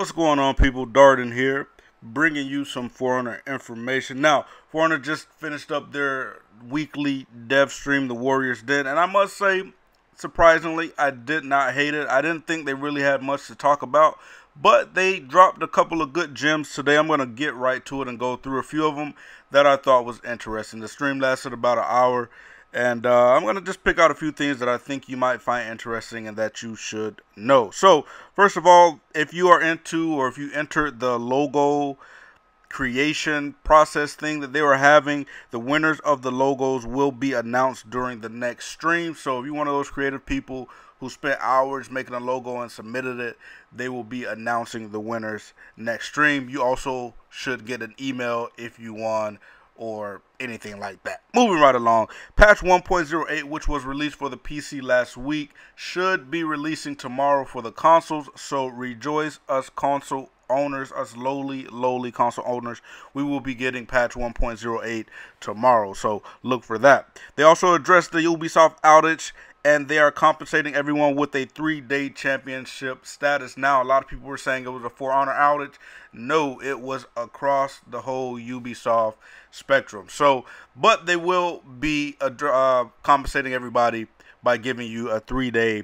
What's going on, people? Darden here, bringing you some For Honor information. Now, For Honor just finished up their weekly dev stream, The Warriors did, and I must say, surprisingly, I did not hate it. I didn't think they really had much to talk about, but they dropped a couple of good gems today. I'm going to get right to it and go through a few of them that I thought was interesting. The stream lasted about an hour. And I'm going to just pick out a few things that I think you might find interesting and that you should know. So, first of all, if you are into or if you entered the logo creation process thing that they were having, the winners of the logos will be announced during the next stream. So, if you're one of those creative people who spent hours making a logo and submitted it, they will be announcing the winners next stream. You also should get an email if you won or anything like that. Moving right along, patch 1.08, which was released for the PC last week, should be releasing tomorrow for the consoles. So rejoice, us console owners, us lowly console owners. We will be getting patch 1.08 tomorrow, so look for that. They also addressed the Ubisoft outage, and they are compensating everyone with a 3-day championship status. Now, a lot of people were saying it was a For Honor outage. No, it was across the whole Ubisoft spectrum. So, but they will be compensating everybody by giving you a 3-day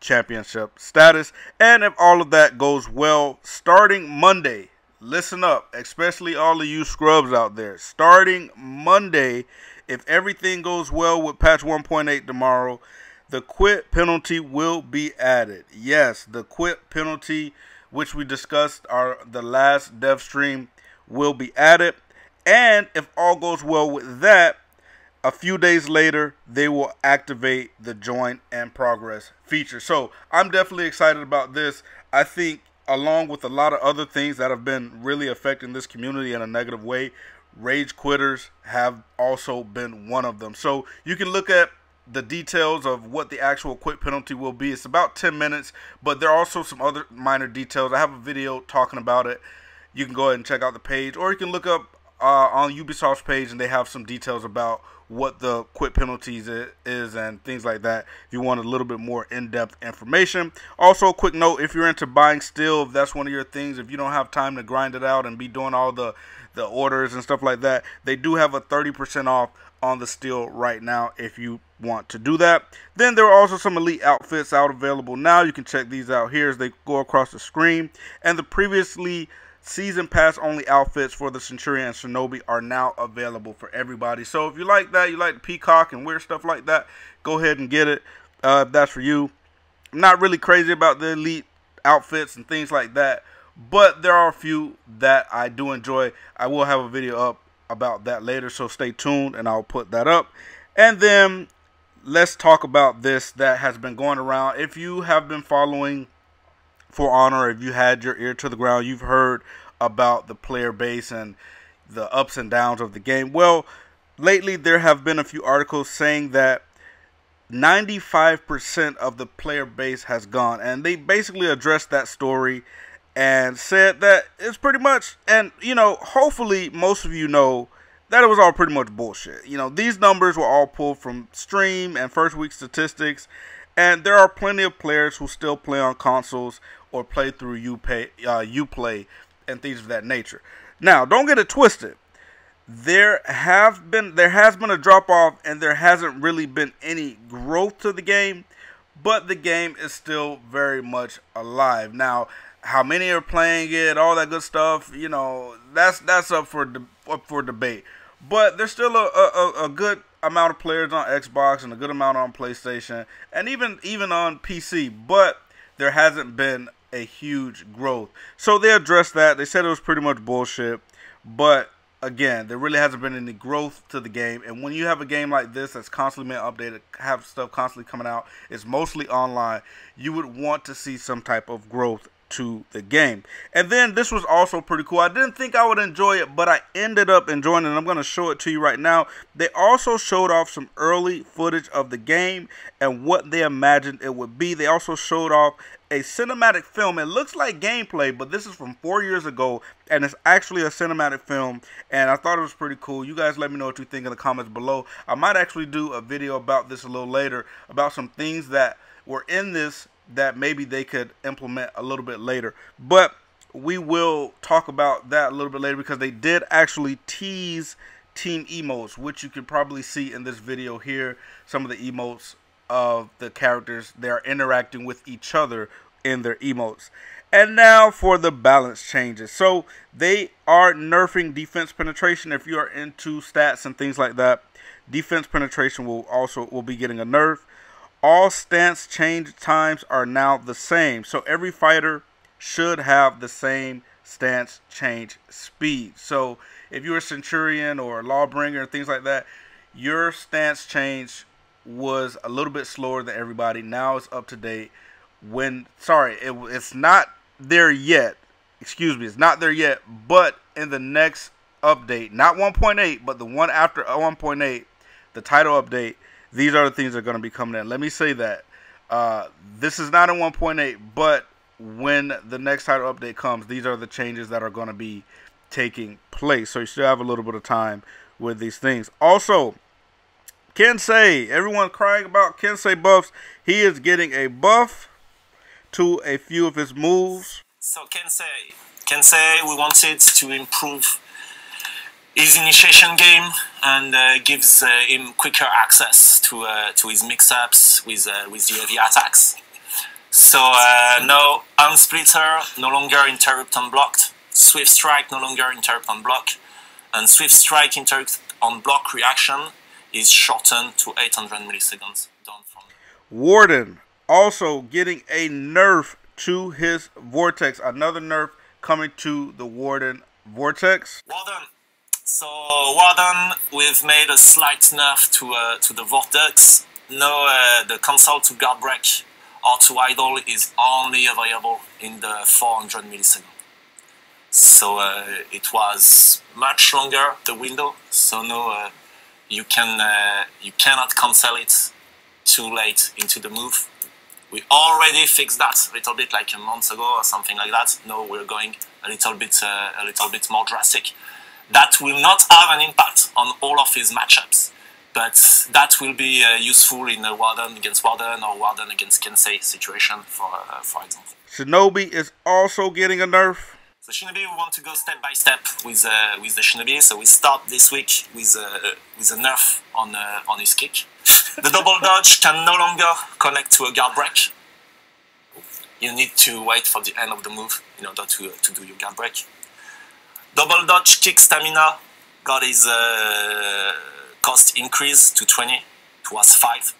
championship status. And if all of that goes well, starting Monday, listen up, especially all of you scrubs out there. Starting Monday, if everything goes well with patch 1.8 tomorrow, the quit penalty will be added. Yes, the quit penalty, which we discussed the last dev stream, will be added. And if all goes well with that, a few days later, they will activate the join and progress feature. So I'm definitely excited about this. I think along with a lot of other things that have been really affecting this community in a negative way, rage quitters have also been one of them. So you can look at the details of what the actual quit penalty will be. It's about 10 minutes, but there are also some other minor details. I have a video talking about it. You can go ahead and check out the page, or you can look up on Ubisoft's page, and they have some details about what the quit penalties is and things like that if you want a little bit more in-depth information. Also, a quick note, if you're into buying steel, if that's one of your things, if you don't have time to grind it out and be doing all the orders and stuff like that, they do have a 30% off on the steel right now if you want to do that. Then there are also some elite outfits out available now. You can check these out here as they go across the screen. And the previously season pass only outfits for the Centurion and Shinobi are now available for everybody. So if you like that, you like the peacock and weird stuff like that, go ahead and get it if that's for you. I'm not really crazy about the elite outfits and things like that, but there are a few that I do enjoy. I will have a video up about that later, so stay tuned and I'll put that up. And then let's talk about this that has been going around. If you have been following For Honor, if you had your ear to the ground, you've heard about the player base and the ups and downs of the game. Well, lately there have been a few articles saying that 95% of the player base has gone, and they basically addressed that story and said that it's pretty much, and you know, hopefully most of you know that it was all pretty much bullshit. You know, these numbers were all pulled from Stream and first week statistics, and there are plenty of players who still play on consoles or play through Uplay and things of that nature. Now, don't get it twisted. There has been a drop off, and there hasn't really been any growth to the game, but the game is still very much alive. Now, how many are playing it, all that good stuff, you know, that's up for debate. But there's still a good amount of players on Xbox and a good amount on PlayStation and even on PC, but there hasn't been a huge growth. So they addressed that. They said it was pretty much bullshit, but again, there really hasn't been any growth to the game. And when you have a game like this that's constantly being updated, have stuff constantly coming out, it's mostly online, you would want to see some type of growth to the game. And then this was also pretty cool. I didn't think I would enjoy it, but I ended up enjoying it, and I'm going to show it to you right now. They also showed off some early footage of the game and what they imagined it would be. They also showed off a cinematic film. It looks like gameplay, but this is from 4 years ago, and it's actually a cinematic film, and I thought it was pretty cool. You guys let me know what you think in the comments below. I might actually do a video about this a little later, about some things that were in this that maybe they could implement a little bit later. But we will talk about that a little bit later, because they did actually tease team emotes, which you can probably see in this video here. Some of the emotes of the characters, they are interacting with each other in their emotes. And now for the balance changes. So they are nerfing defense penetration. If you are into stats and things like that, defense penetration will be getting a nerf. All stance change times are now the same. So every fighter should have the same stance change speed. So if you're a Centurion or a Lawbringer and things like that, your stance change was a little bit slower than everybody. Now it's up to date. It's not there yet. Excuse me, it's not there yet. But in the next update, not 1.8, but the one after 1.8, the title update, these are the things that are going to be coming in. Let me say that. This is not in 1.8, but when the next title update comes, these are the changes that are going to be taking place. So you still have a little bit of time with these things. Also, Kensei, everyone crying about Kensei buffs. He is getting a buff to a few of his moves. So Kensei, we wanted to improve his initiation game and gives him quicker access to his mix-ups with the heavy attacks. So now Arm Splitter no longer interrupt unblocked, Swift Strike no longer interrupt unblock, and Swift Strike interrupt unblock reaction is shortened to 800 milliseconds down from. Warden also getting a nerf to his Vortex. Another nerf coming to the Warden Vortex. Warden. So Warden, we've made a slight nerf to the Vortex. Now the cancel to guard break or to idle is only available in the 400 milliseconds. So it was much longer, the window. So now you cannot cancel it too late into the move. We already fixed that a little bit, like a month ago or something like that. Now we're going a little bit more drastic. That will not have an impact on all of his matchups, but that will be useful in a Warden against Warden or Warden against Kensei situation, for example. Shinobi is also getting a nerf. So Shinobi, we want to go step by step with the Shinobi. So we start this week with a nerf on his kick. The double dodge can no longer connect to a guard break. You need to wait for the end of the move in order to do your guard break. Double dodge kick stamina got his cost increase to 20. It was 5.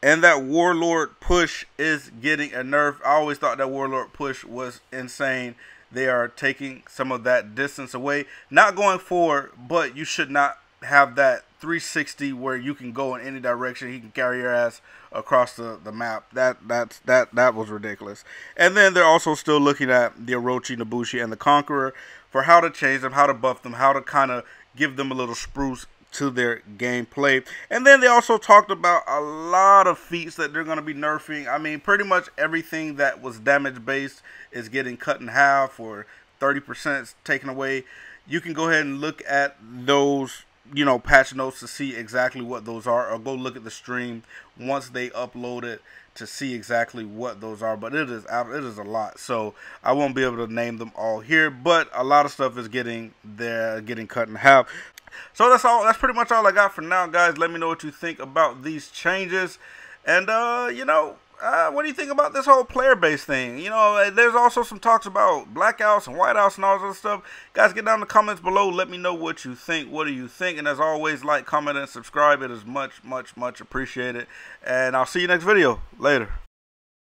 And that Warlord push is getting a nerf. I always thought that Warlord push was insane. They are taking some of that distance away. Not going forward, but you should not have that 360 where you can go in any direction. He can carry your ass across the map. That was ridiculous. And then they're also still looking at the Orochi, Nobushi, and the Conqueror for how to change them, how to buff them, how to kind of give them a little spruce to their gameplay. And then they also talked about a lot of feats that they're going to be nerfing. I mean, pretty much everything that was damage based is getting cut in half, or 30% taken away. You can go ahead and look at those, you know, patch notes to see exactly what those are, or go look at the stream once they upload it to see exactly what those are. But it is a lot, so I won't be able to name them all here, but a lot of stuff is getting cut in half. So that's pretty much all I got for now, guys. Let me know what you think about these changes, and you know, what do you think about this whole player-based thing? You know, there's also some talks about blackouts and whiteouts and all this other stuff. Guys, get down in the comments below. Let me know what you think. What do you think? And as always, like, comment, and subscribe. It is much, much, much appreciated. And I'll see you next video. Later.